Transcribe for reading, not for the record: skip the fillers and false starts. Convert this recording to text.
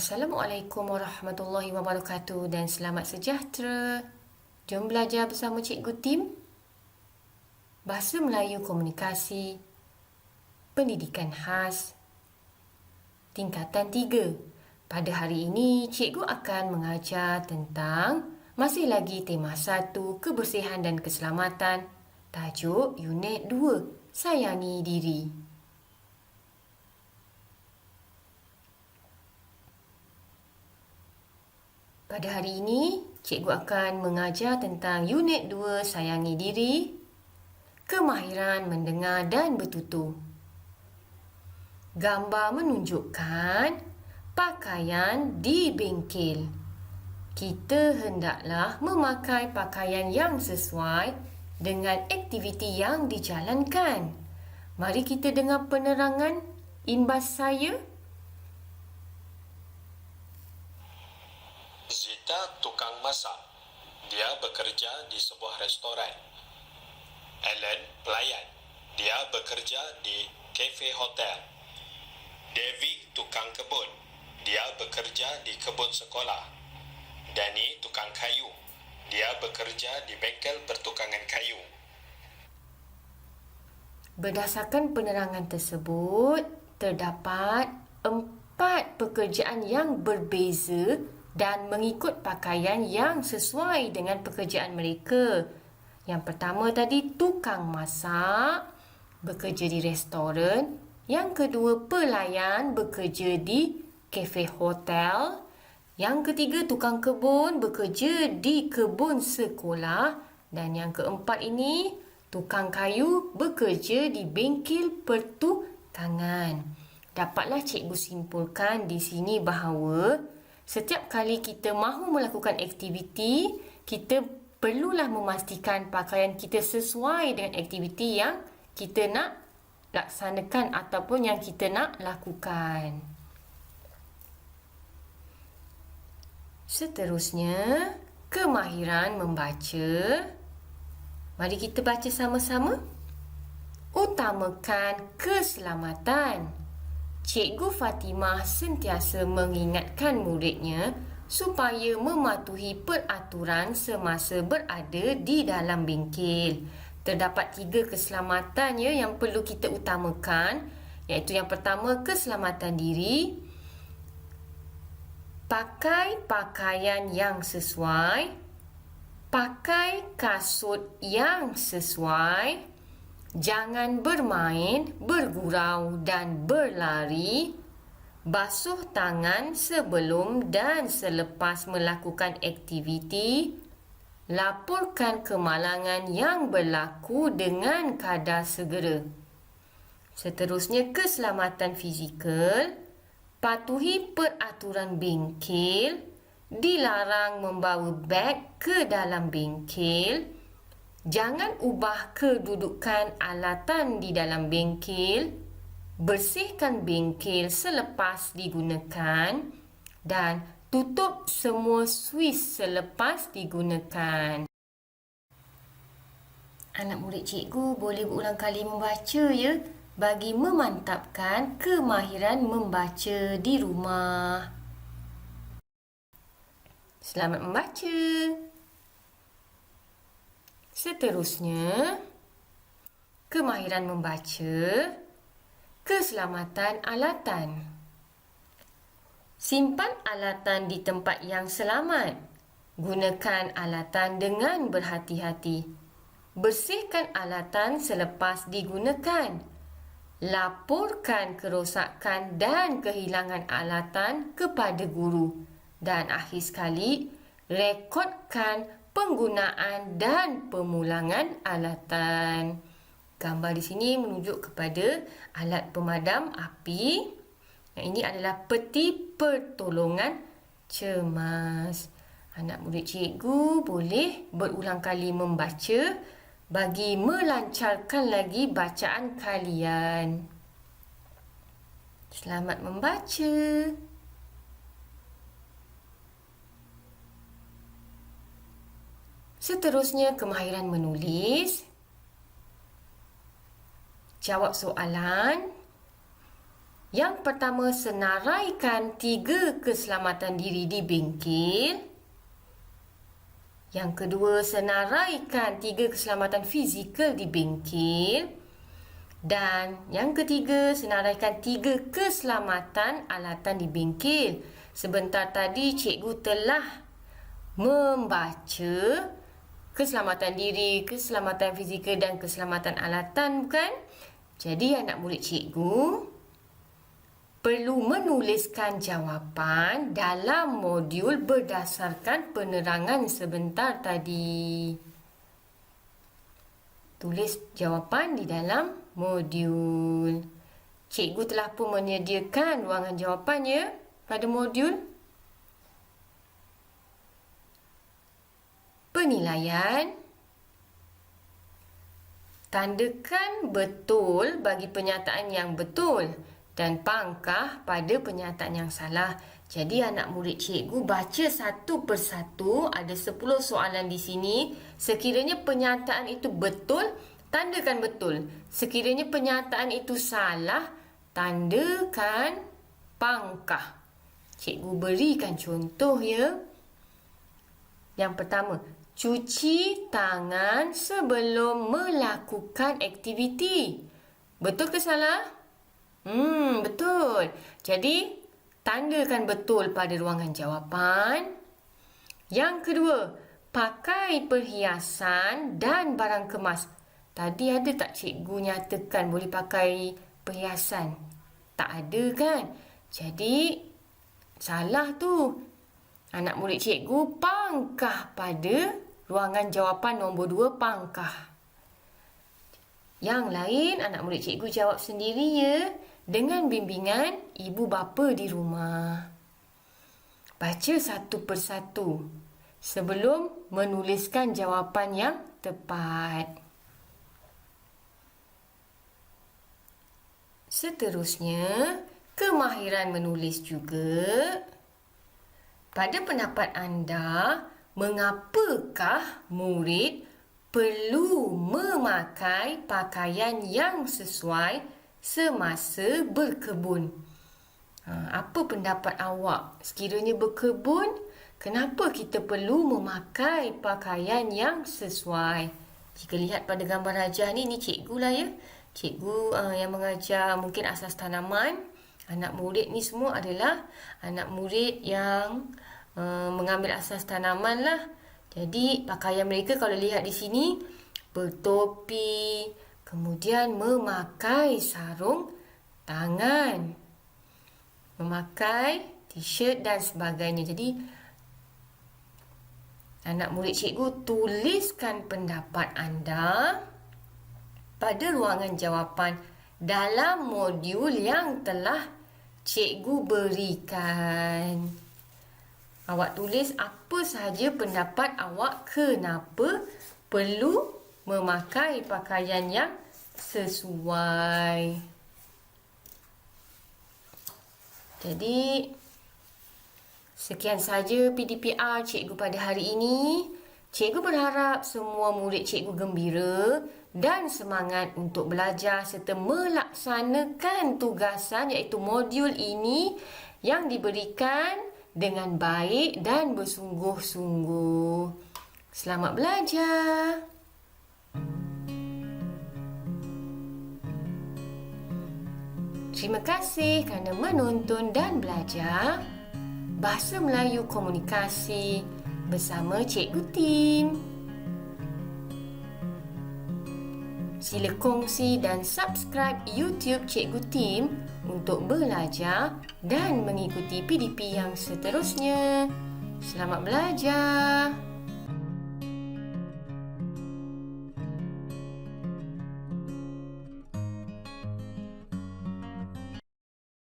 Assalamualaikum warahmatullahi wabarakatuh dan selamat sejahtera. Jom belajar bersama Cikgu Tim. Bahasa Melayu Komunikasi, Pendidikan Khas, Tingkatan 3. Pada hari ini, Cikgu akan mengajar tentang masih lagi tema 1, Kebersihan dan Keselamatan. Tajuk Unit 2, Sayangi Diri. Pada hari ini, Cikgu akan mengajar tentang Unit 2, Sayangi Diri, Kemahiran Mendengar dan Bertutur. Gambar menunjukkan pakaian di bengkel. Kita hendaklah memakai pakaian yang sesuai dengan aktiviti yang dijalankan. Mari kita dengar penerangan imbas saya. Zita tukang masak. Dia bekerja di sebuah restoran. Alan pelayan. Dia bekerja di kafe hotel. Devi tukang kebun. Dia bekerja di kebun sekolah. Danny tukang kayu. Dia bekerja di bengkel pertukangan kayu. Berdasarkan penerangan tersebut, terdapat 4 pekerjaan yang berbeza dan mengikut pakaian yang sesuai dengan pekerjaan mereka. Yang pertama tadi, tukang masak, bekerja di restoran. Yang kedua, pelayan, bekerja di kafe hotel. Yang ketiga, tukang kebun, bekerja di kebun sekolah. Dan yang keempat ini, tukang kayu, bekerja di bengkel pertukangan. Dapatlah cikgu simpulkan di sini bahawa setiap kali kita mahu melakukan aktiviti, kita perlulah memastikan pakaian kita sesuai dengan aktiviti yang kita nak laksanakan ataupun yang kita nak lakukan. Seterusnya, kemahiran membaca. Mari kita baca sama-sama. Utamakan keselamatan. Cikgu Fatimah sentiasa mengingatkan muridnya supaya mematuhi peraturan semasa berada di dalam bengkel. Terdapat 3 keselamatan yang perlu kita utamakan, iaitu yang pertama, keselamatan diri. Pakai pakaian yang sesuai. Pakai kasut yang sesuai. Jangan bermain, bergurau dan berlari. Basuh tangan sebelum dan selepas melakukan aktiviti. Laporkan kemalangan yang berlaku dengan kadar segera. Seterusnya, keselamatan fizikal. Patuhi peraturan bengkel. Dilarang membawa beg ke dalam bengkel. Jangan ubah kedudukan alatan di dalam bengkel. Bersihkan bengkel selepas digunakan. Dan tutup semua suis selepas digunakan. Anak murid cikgu boleh berulang kali membaca bagi memantapkan kemahiran membaca di rumah. Selamat membaca. Seterusnya, kemahiran membaca, keselamatan alatan. Simpan alatan di tempat yang selamat. Gunakan alatan dengan berhati-hati. Bersihkan alatan selepas digunakan. Laporkan kerosakan dan kehilangan alatan kepada guru. Dan akhir sekali, rekodkan penggunaan dan pemulangan alatan. Gambar di sini menunjuk kepada alat pemadam api. Yang ini adalah peti pertolongan cemas. Anak murid cikgu boleh berulang kali membaca bagi melancarkan lagi bacaan kalian. Selamat membaca. Seterusnya, kemahiran menulis. Jawab soalan Yang pertama, senaraikan 3 keselamatan diri di bengkel. Yang kedua, senaraikan 3 keselamatan fizikal di bengkel. Dan yang ketiga, senaraikan 3 keselamatan alatan di bengkel. Sebentar tadi cikgu telah membaca keselamatan diri, keselamatan fizikal dan keselamatan alatan, bukan? Jadi anak murid cikgu perlu menuliskan jawapan dalam modul berdasarkan penerangan sebentar tadi. Tulis jawapan di dalam modul. Cikgu telah pun menyediakan ruangan jawapannya pada modul penilaian. Tandakan betul bagi pernyataan yang betul dan pangkah pada pernyataan yang salah. Jadi anak murid cikgu baca satu persatu, ada 10 soalan di sini. Sekiranya pernyataan itu betul, tandakan betul. Sekiranya pernyataan itu salah, tandakan pangkah. Cikgu berikan contoh ya. Yang pertama, cuci tangan sebelum melakukan aktiviti. Betul ke salah? Betul. Jadi, tandakan betul pada ruangan jawapan. Yang kedua, pakai perhiasan dan barang kemas. Tadi ada tak cikgu nyatakan boleh pakai perhiasan? Tak ada kan? Jadi, salah tu. Anak murid cikgu pangkah pada ruangan jawapan nombor 2, pangkah. Yang lain, anak murid cikgu jawab sendiri ya, dengan bimbingan ibu bapa di rumah. Baca satu persatu sebelum menuliskan jawapan yang tepat. Seterusnya, kemahiran menulis juga. Pada pendapat anda, mengapakah murid perlu memakai pakaian yang sesuai semasa berkebun? Apa pendapat awak? Sekiranya berkebun, kenapa kita perlu memakai pakaian yang sesuai? Jika lihat pada gambar rajah ni cikgu lah ya. Cikgu yang mengajar mungkin asas tanaman. Anak murid ni semua adalah anak murid yang mengambil asas tanaman lah. Jadi pakaian mereka kalau lihat di sini bertopi, kemudian memakai sarung tangan, memakai t-shirt dan sebagainya. Jadi anak murid cikgu tuliskan pendapat anda pada ruangan jawapan dalam modul yang telah cikgu berikan. Awak tulis apa sahaja pendapat awak kenapa perlu memakai pakaian yang sesuai. Jadi, sekian saja PDPR cikgu pada hari ini. Cikgu berharap semua murid cikgu gembira dan semangat untuk belajar serta melaksanakan tugasan iaitu modul ini yang diberikan dengan baik dan bersungguh-sungguh. Selamat belajar. Terima kasih kerana menonton dan belajar Bahasa Melayu Komunikasi bersama Cikgu Tim. Sila kongsi dan subscribe YouTube Cikgu Tim untuk belajar dan mengikuti PDP yang seterusnya. Selamat belajar.